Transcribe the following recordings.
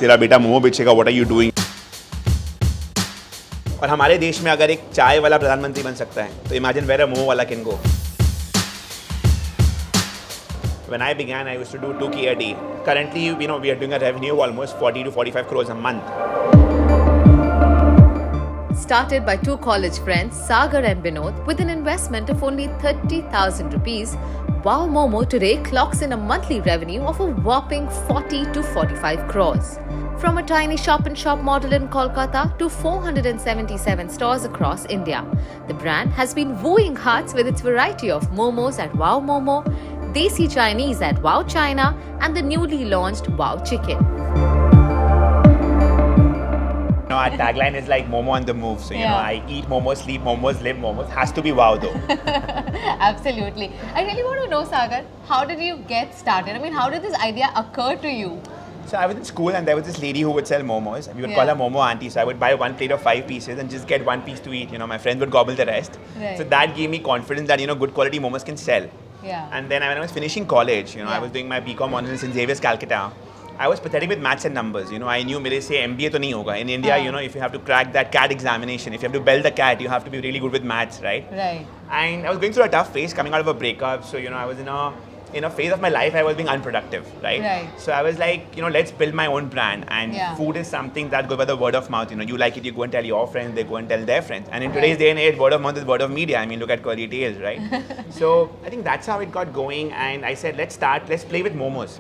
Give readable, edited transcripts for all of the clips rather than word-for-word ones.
तेरा बेटा मोमो बेचेगा, what are you doing? और हमारे देश में अगर एक चाय वाला प्रधानमंत्री बन सकता है तो imagine where a MomoWala can go. When I began, I used to do 2K a day. Currently, we are doing a revenue of almost 40 to 45 crores a month. Started by two college friends, Sagar and Binod, with an investment of only 30,000 rupees, Wow Momo today clocks in a monthly revenue of a whopping 40 to 45 crores. From a tiny shop-in-shop model in Kolkata to 477 stores across India, the brand has been wooing hearts with its variety of momos at Wow Momo, desi Chinese at Wow China, and the newly launched Wow Chicken. Our tagline is like Momo on the move. So, I eat momos, sleep momos, live momos. Has to be wow though. Absolutely. I really want to know, Sagar, how did you get started? I mean, how did this idea occur to you? So I was in school and there was this lady who would sell momos. We would call her Momo auntie. So I would buy one plate of 5 pieces and just get one piece to eat. My friends would gobble the rest. Right. So that gave me confidence that, good quality momos can sell. Yeah. And then when I was finishing college, I was doing my BCom honors in St. Xavier's, Calcutta. I was pathetic with maths and numbers. I knew mere se MBA to nahi hoga. In India, if you have to crack that CAT examination, if you have to bell the CAT, you have to be really good with maths, right? Right. And I was going through a tough phase coming out of a breakup. So, I was in a phase of my life, I was being unproductive, right? Right. So I was like, let's build my own brand. And food is something that goes by the word of mouth. You like it, you go and tell your friends, they go and tell their friends. And in today's day and age, word of mouth is word of media. I mean, look at Query Tales, right? So I think that's how it got going. And I said, let's play with momos.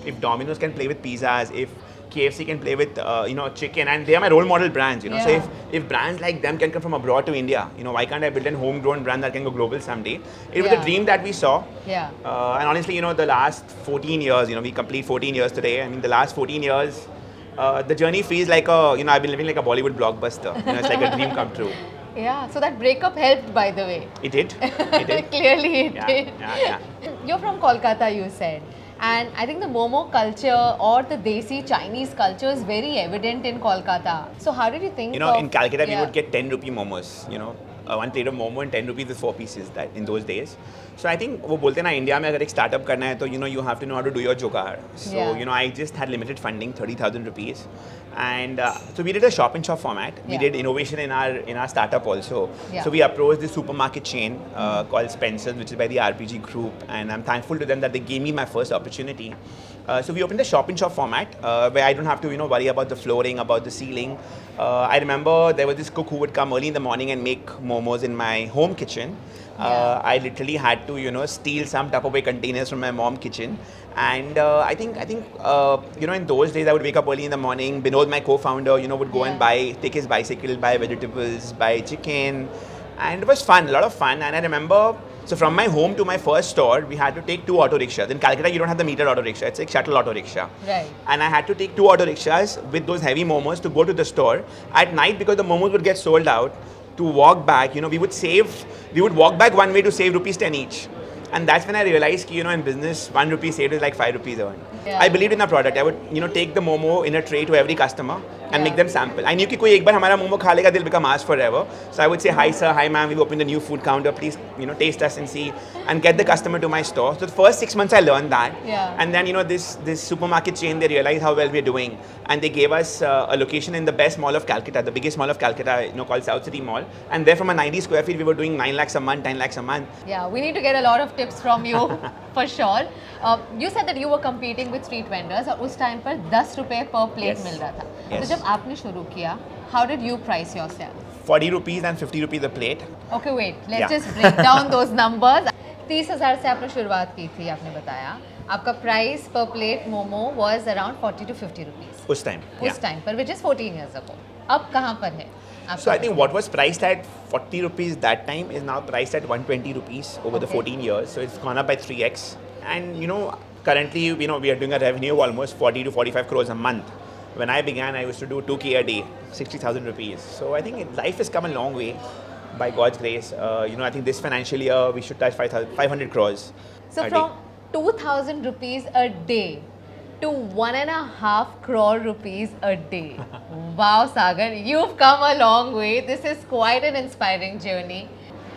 If Domino's can play with pizzas, if KFC can play with chicken, and they are my role model brands. So if brands like them can come from abroad to India, why can't I build a homegrown brand that can go global someday? It was a dream that we saw. Yeah. And honestly, the last 14 years, we complete 14 years today. I mean, the last 14 years, the journey feels like I've been living like a Bollywood blockbuster. It's like a dream come true. Yeah, so that breakup helped, by the way. It did. It did. Clearly it did. Yeah. You're from Kolkata, you said. And I think the Momo culture or the desi Chinese culture is very evident in Kolkata. So how did you think in Calcutta, we would get 10 rupee momos, one plate of momo and 10 rupees with 4 pieces that in those days. So I think वो बोलते हैं ना India में अगर एक startup करना है तो you have to know how to do your jugaad. So I just had limited funding, 30,000 rupees, and so we did a shop in shop format. We did innovation in our startup also. So we approached this supermarket chain called Spencer's, which is by the RPG group, and I'm thankful to them that they gave me my first opportunity. So we opened a shop in shop format where I don't have to worry about the flooring, about the ceiling. I remember there was this cook who would come early in the morning and make momos in my home kitchen. I literally had to steal some Tupperware containers from my mom's kitchen, and I think in those days I would wake up early in the morning. Binod, my co-founder, would go and take his bicycle, buy vegetables, buy chicken, and it was fun, a lot of fun. And I remember, so from my home to my first store, we had to take 2 auto rickshaws. In Calcutta, you don't have the metered auto rickshaw; it's like shuttle auto rickshaw. Right. And I had to take 2 auto rickshaws with those heavy momos to go to the store at night because the momos would get sold out. To walk back, we would walk back one way to save rupees 10 each. And that's when I realized, in business, 1 rupee saved is like 5 rupees earned. Yeah. I believed in the product. I would, take the momo in a tray to every customer and make them sample. I knew कि कोई एक बार हमारा momo खा लेगा, they'll become ours forever. So I would say, hi sir, hi ma'am, we've opened a new food counter. Please, taste us and see, and get the customer to my store. So the first 6 months I learned that. Yeah. And then, this supermarket chain, they realized how well we're doing. And they gave us a location in the best mall of Calcutta, the biggest mall of Calcutta, called South City Mall. And there from a 90 square feet, we were doing 9 lakhs a month, 10 lakhs a month. Yeah, we need to get a lot of tips from you for sure. You said that you were competing with street vendors और उस time पर 10 रुपए per plate मिल रहा था. तो जब आपने शुरू किया, how did you price yourself? 40 rupees and 50 rupees a plate. Okay, wait. Let's just break down those numbers. 30,000 से आपने शुरुआत की थी, आपने बताया. आपका price per plate momo was around 40 to 50 rupees. उस time. उस time पर, which is 14 years ago. अब कहाँ पर है? So I think what was priced at 40 rupees that time is now priced at 120 rupees over the 14 years. So it's gone up by 3x. And currently we are doing a revenue of almost 40 to 45 crores a month. When I began, I used to do 2K a day, 60,000 rupees. So I think life has come a long way by God's grace. I think this financial year we should touch 500 crores. So from 2,000 rupees a day to 1.5 crore rupees a day. Wow, Sagar, you've come a long way. This is quite an inspiring journey.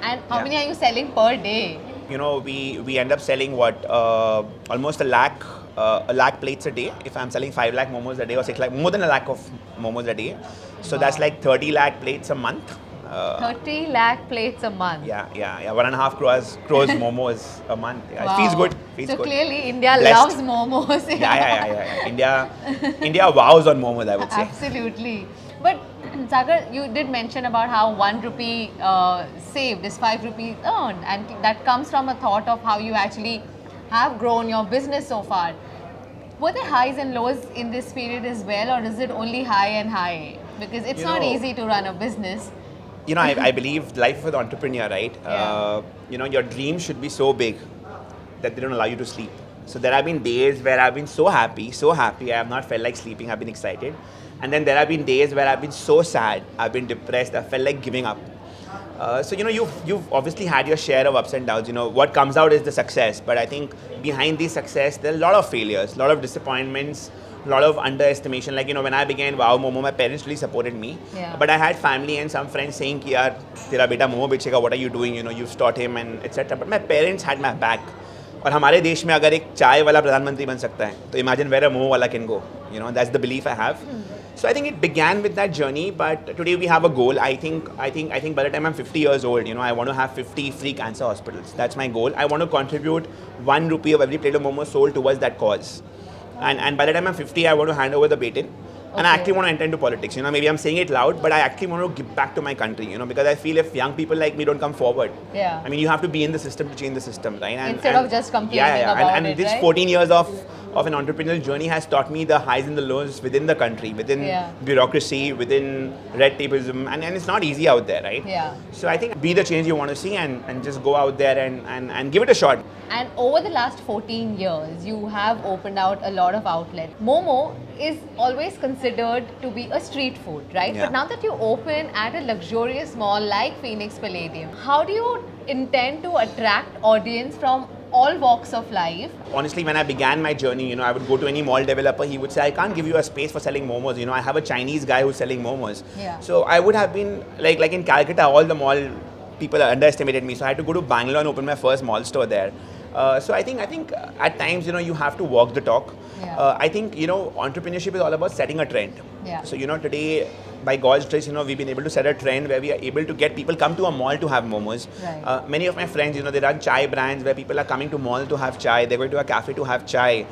And how many are you selling per day? We end up selling almost a lakh a lakh plates a day. If I'm selling 5 lakh momos a day or 6 lakh, more than a lakh of momos a day. So that's like 30 lakh plates a month. 30 lakh plates a month. Yeah. 1.5 crores momos a month. Yeah, Wow. it feels good. Feels so good. clearly India Blessed. loves momos. Yeah. India wows on momos, I would say. Absolutely. But Sagar, you did mention about how 1 rupee saved is 5 rupees earned, and that comes from a thought of how you actually have grown your business so far. Were there highs and lows in this period as well, or is it only high and high? Because it's not easy to run a business. I believe life of an entrepreneur, right? Yeah. Your dreams should be so big that they don't allow you to sleep. So there have been days where I've been so happy, I have not felt like sleeping, I've been excited. And then there have been days where I've been so sad, I've been depressed, I felt like giving up. So you've obviously had your share of ups and downs. What comes out is the success, but I think behind the success there are a lot of failures, a lot of disappointments, a lot of underestimation. Like when I began Wow Momo, my parents really supported me. Yeah. But I had family and some friends saying कि यार तेरा बेटा मोमो बेचेगा, what are you doing? You've taught him and etc. But my parents had my back. और हमारे देश में अगर एक चाय वाला प्रधानमंत्री बन सकता है तो imagine where a MomoWala can go. That's the belief I have. So I think it began with that journey, but today we have a goal. I think by the time I'm 50 years old, I want to have 50 free cancer hospitals. That's my goal. I want to contribute 1 rupee of every plate of momo sold towards that cause. And by the time I'm 50, I want to hand over the baton. And I actually want to enter into politics. Maybe I'm saying it loud, but I actually want to give back to my country. Because I feel if young people like me don't come forward, Yeah. I mean, you have to be in the system to change the system, right? Instead of just complaining about and it, this right? 14 years of an entrepreneurial journey has taught me the highs and the lows within the country, within bureaucracy, within red tapeism, and it's not easy out there, right? Yeah. So I think be the change you want to see and just go out there and give it a shot. And over the last 14 years, you have opened out a lot of outlets. Momo is always considered to be a street food, right? Yeah. But now that you open at a luxurious mall like Phoenix Palladium, how do you intend to attract audience from all walks of life? Honestly, when I began my journey, I would go to any mall developer, he would say, I can't give you a space for selling momos. I have a Chinese guy who's selling momos. Yeah. So I would have been, like in Calcutta, all the mall people underestimated me. So I had to go to Bangalore and open my first mall store there. So I think at times, you have to walk the talk. Yeah. I think, entrepreneurship is all about setting a trend. Yeah. So, today, by God's grace, we've been able to set a trend where we are able to get people come to a mall to have momos. Right. Many of my friends, they run chai brands where people are coming to mall to have chai. They're going to a cafe to have chai,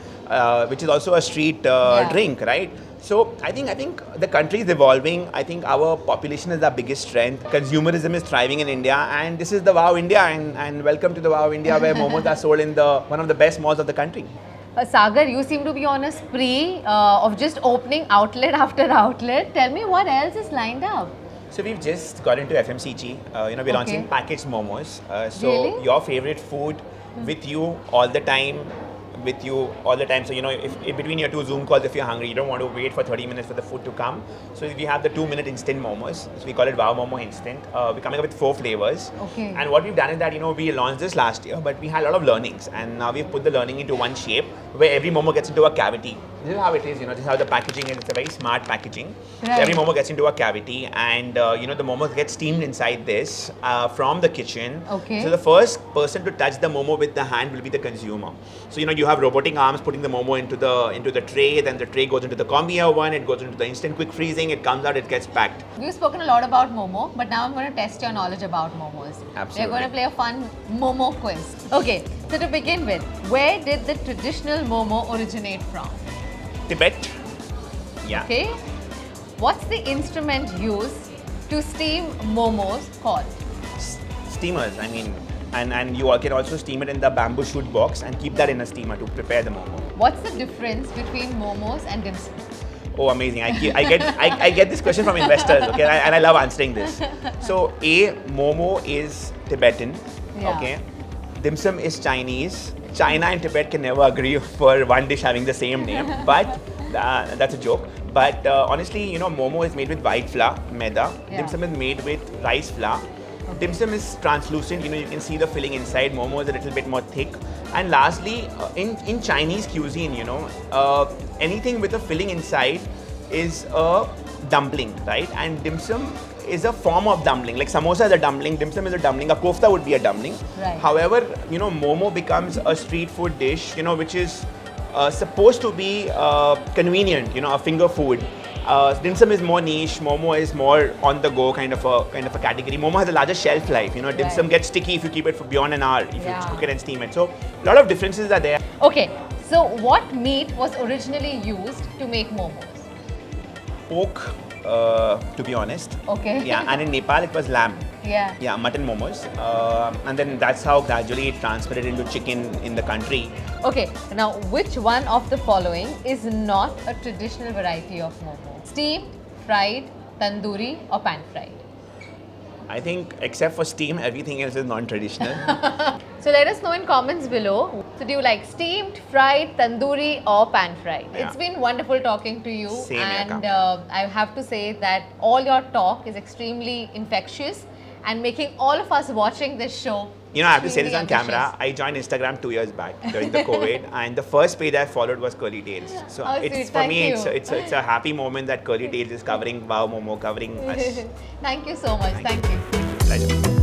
which is also a street drink, right? So I think the country is evolving. I think our population is our biggest strength. Consumerism is thriving in India, and this is the Wow India. And welcome to the Wow India, where momos are sold in one of the best malls of the country. Sagar, you seem to be on a spree of just opening outlet after outlet. Tell me what else is lined up. So we've just got into FMCG. We're launching packaged momos. So Really? your favorite food with you all the time. So if between your two Zoom calls, if you're hungry, you don't want to wait for 30 minutes for the food to come. So we have the 2-minute instant momos. So we call it Wow Momo Instant. We're coming up with 4 flavors. Okay. And what we've done is that we launched this last year, but we had a lot of learnings, and now we've put the learning into one shape where every momo gets into a cavity. This is how it is. This is how the packaging is. It's a very smart packaging. Right. So every momo gets into a cavity, and the momos get steamed inside this from the kitchen. Okay. So the first person to touch the momo with the hand will be the consumer. So you have robotic arms putting the momo into the tray, then the tray goes into the combi oven, it goes into the instant quick freezing, it comes out, it gets packed. We've spoken a lot about Momo, but now I'm going to test your knowledge about momos. Absolutely. We're going to play a fun Momo quiz. Okay, so to begin with, where did the traditional Momo originate from? Tibet. Yeah. Okay. What's the instrument used to steam momos called? Steamers, and you can also steam it in the bamboo shoot box and keep that in a steamer to prepare the momo. What's the difference between momos and dim sum? Oh, amazing! I get this question from investors, okay, and I love answering this. So, momo is Tibetan, Yeah. okay. Dim sum is Chinese. China and Tibet can never agree for one dish having the same name, but that's a joke. But honestly, momo is made with white flour, maida. Yeah. Dim sum is made with rice flour. Dim sum is translucent, you can see the filling inside. Momo is a little bit more thick. And lastly, in Chinese cuisine, anything with a filling inside is a dumpling, right? And dim sum is a form of dumpling. Like samosa is a dumpling, dim sum is a dumpling, a kofta would be a dumpling. Right. However, momo becomes a street food dish, which is supposed to be convenient, you know, a finger food. Dim sum is more niche. Momo is more on the go kind of a category. Momo has a larger shelf life. You know, dim sum gets sticky if you keep it for beyond an hour if you cook it and steam it. So a lot of differences are there. Okay, so what meat was originally used to make momos? Pork, to be honest. Okay. Yeah, and in Nepal it was lamb. Yeah. Yeah, mutton momos. And then that's how gradually it transferred into chicken in the country. Okay, now which one of the following is not a traditional variety of momo? Steamed, fried, tandoori or pan fried? I think except for steam, everything else is non-traditional. So let us know in comments below. So do you like steamed, fried, tandoori or pan fried? Yeah. It's been wonderful talking to you. Same here, and I have to say that all your talk is extremely infectious and making all of us watching this show. You know, I have to say this extremely on camera. ambitious. I joined Instagram 2 years back during the COVID, and the first page I followed was Curly Tails. So Oh, it's sweet. for Thank me, you. it's a happy moment that Curly Tails is covering Wow Momo, covering us. Thank you so much. Thank you. Pleasure.